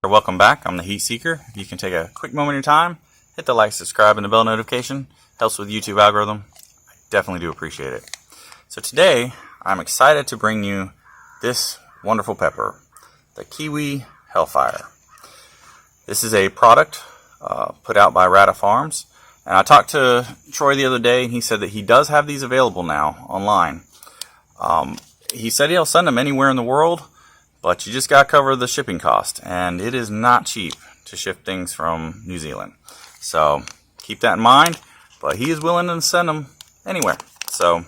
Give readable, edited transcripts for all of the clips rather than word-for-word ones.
Welcome back. I'm the Heat Seeker. If you can take a quick moment of your time, hit the like, subscribe, and the bell notification. Helps with YouTube algorithm. I definitely do appreciate it. So today, I'm excited to bring you this wonderful pepper, the Kiwi Hellfire. This is a product put out by Rata Farms. And I talked to Troy the other day, and he said that he does have these available now online. He said he'll send them anywhere in the world, but you just got to cover the shipping cost, and it is not cheap to ship things from New Zealand. So keep that in mind, but he is willing to send them anywhere. So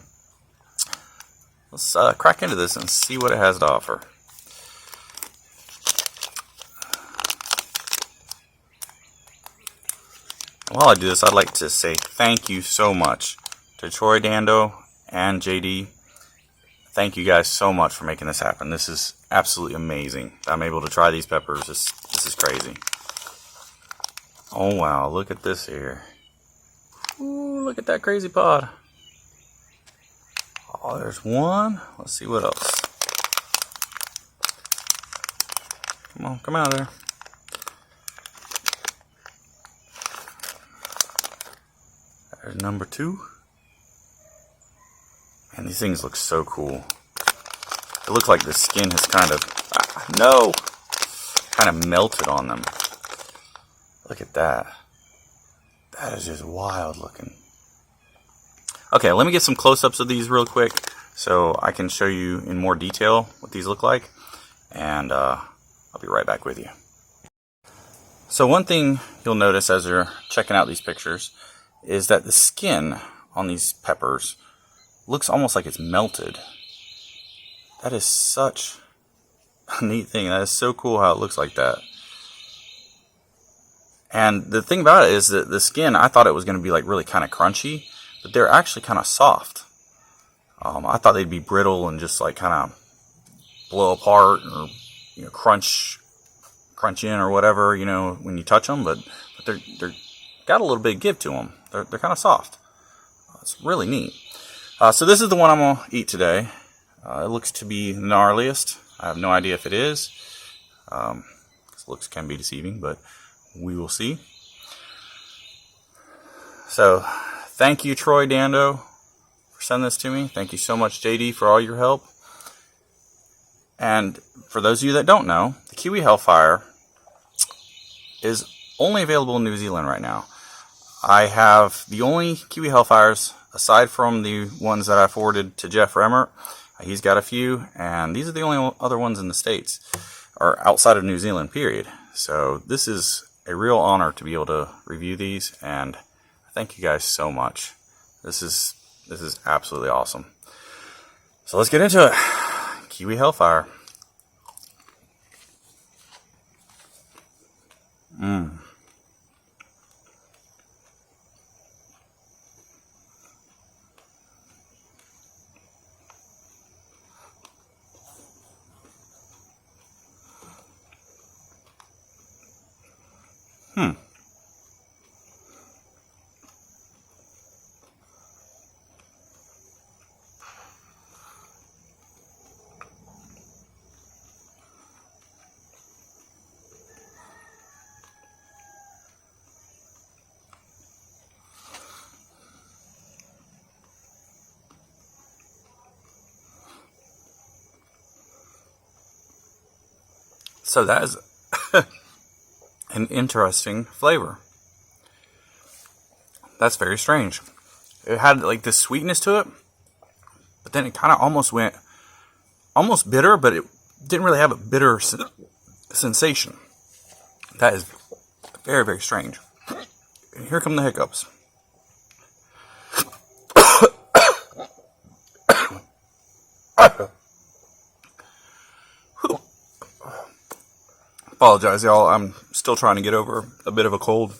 let's crack into this and see what it has to offer. While I do this, I'd like to say thank you so much to Troy Dando and JD. Thank you guys so much for making this happen. This is absolutely amazing. I'm able to try these peppers. This is crazy. Oh wow, look at this here. Ooh, look at that crazy pod. Oh, there's one. Let's see what else. Come on, come out of there. There's number 2. And these things look so cool. It looks like the skin has kind of melted on them. Look at that. That is just wild looking. Okay, let me get some close-ups of these real quick so I can show you in more detail what these look like. And I'll be right back with you. So one thing you'll notice as you're checking out these pictures is that the skin on these peppers looks almost like it's melted. That is such a neat thing. That is so cool how it looks like that. And the thing about it is that the skin, I thought it was going to be like really kind of crunchy, but they're actually kind of soft. I thought they'd be brittle and just like kind of blow apart or crunch in or whatever, when you touch them. But they're got a little bit of give to them. They're kind of soft. It's really neat. So this is the one I'm going to eat today. It looks to be the gnarliest. I have no idea if it is. Looks can be deceiving, but we will see. So thank you, Troy Dando, for sending this to me. Thank you so much, JD, for all your help. And for those of you that don't know, the Kiwi Hellfire is only available in New Zealand right now. I have the only Kiwi Hellfires, aside from the ones that I forwarded to Jeff Remmert. He's got a few, and these are the only other ones in the States, or outside of New Zealand, period. So this is a real honor to be able to review these, and thank you guys so much. This is absolutely awesome. So let's get into it. Kiwi Hellfire. So that is an interesting flavor. That's very strange. It had like this sweetness to it, but then it kind of almost went almost bitter, but it didn't really have a bitter sensation. That is very, very strange. And here come the hiccups. Apologize, y'all. I'm still trying to get over a bit of a cold.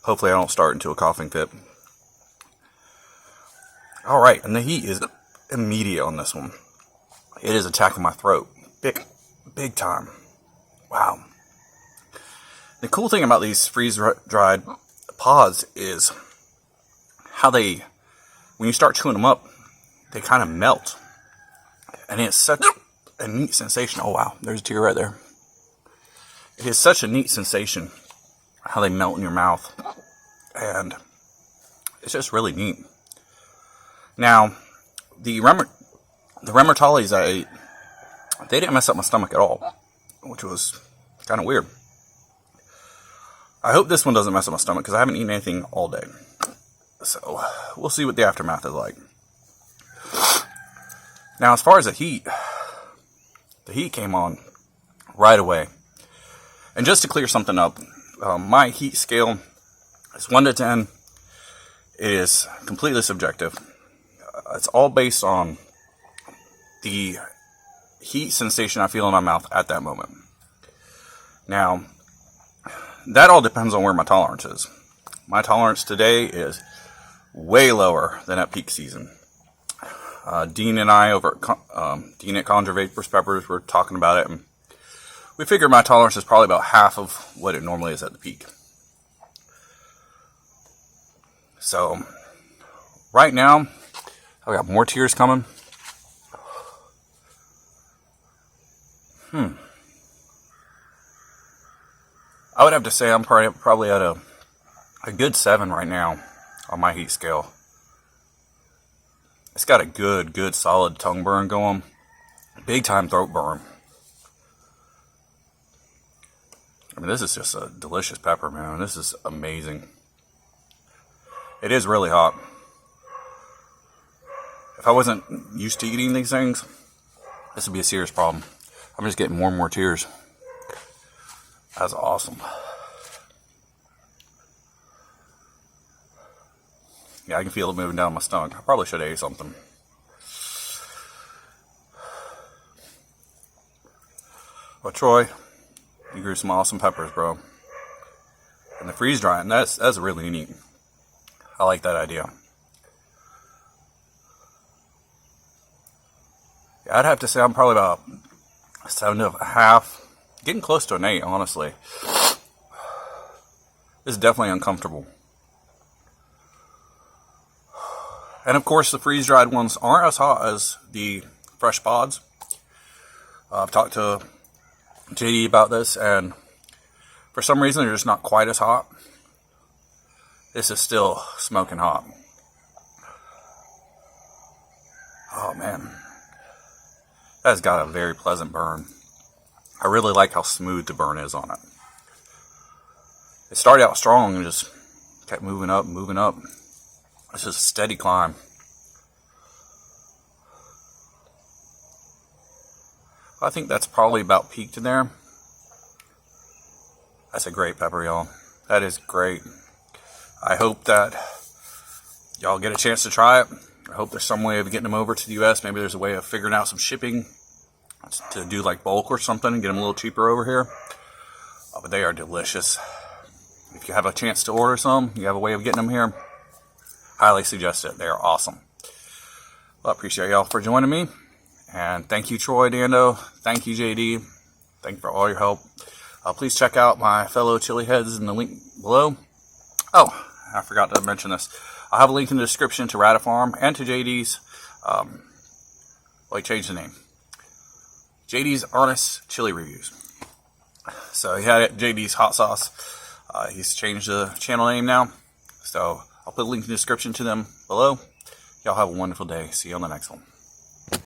Hopefully I don't start into a coughing fit. Alright, and the heat is immediate on this one. It is attacking my throat. Big time. Wow. The cool thing about these freeze-dried pods is how they, when you start chewing them up, they kind of melt. And it's such a neat sensation. Oh wow, there's a tear right there. it is such a neat sensation how they melt in your mouth, and it's just really neat. Now, the Remertales I ate, they didn't mess up my stomach at all, which was kind of weird. I hope this one doesn't mess up my stomach because I haven't eaten anything all day. So, we'll see what the aftermath is like. Now, as far as the heat came on right away. And just to clear something up, my heat scale is 1 to 10. It is completely subjective. It's all based on the heat sensation I feel in my mouth at that moment. Now, that all depends on where my tolerance is. My tolerance today is way lower than at peak season. Dean and I over at Dean at Conjured-Vaporz Peppers were talking about it, and we figured my tolerance is probably about half of what it normally is at the peak. So, right now, I got more tears coming. I would have to say I'm probably at a good 7 right now on my heat scale. It's got a good solid tongue burn going. Big time throat burn. I mean, this is just a delicious pepper, man. This is amazing. It is really hot. If I wasn't used to eating these things, this would be a serious problem. I'm just getting more and more tears. That's awesome. Yeah, I can feel it moving down my stomach. I probably should have ate something. Well, Troy, you grew some awesome peppers, bro. And the freeze drying, that's really neat. I like that idea. Yeah, I'd have to say I'm probably about 7.5. Getting close to an 8, honestly. This is definitely uncomfortable. And of course, the freeze-dried ones aren't as hot as the fresh pods. I've talked to JD about this, and for some reason, they're just not quite as hot. This is still smoking hot. Oh, man. That's got a very pleasant burn. I really like how smooth the burn is on it. It started out strong and just kept moving up. It's just a steady climb. I think that's probably about peaked in there. That's a great pepper, y'all. That is great. I hope that y'all get a chance to try it. I hope there's some way of getting them over to the U.S. Maybe there's a way of figuring out some shipping to do like bulk or something and get them a little cheaper over here. But they are delicious. If you have a chance to order some, you have a way of getting them here, highly suggest it. They are awesome. Well, I appreciate y'all for joining me. And thank you, Troy Dando. Thank you, JD. Thank you for all your help. Please check out my fellow chili heads in the link below. Oh, I forgot to mention this. I'll have a link in the description to Radifarm and to JD's. Well, he changed the name. JD's Honest Chili Reviews. So he had JD's Hot Sauce. He's changed the channel name now. So I'll put a link in the description to them below. Y'all have a wonderful day. See you on the next one.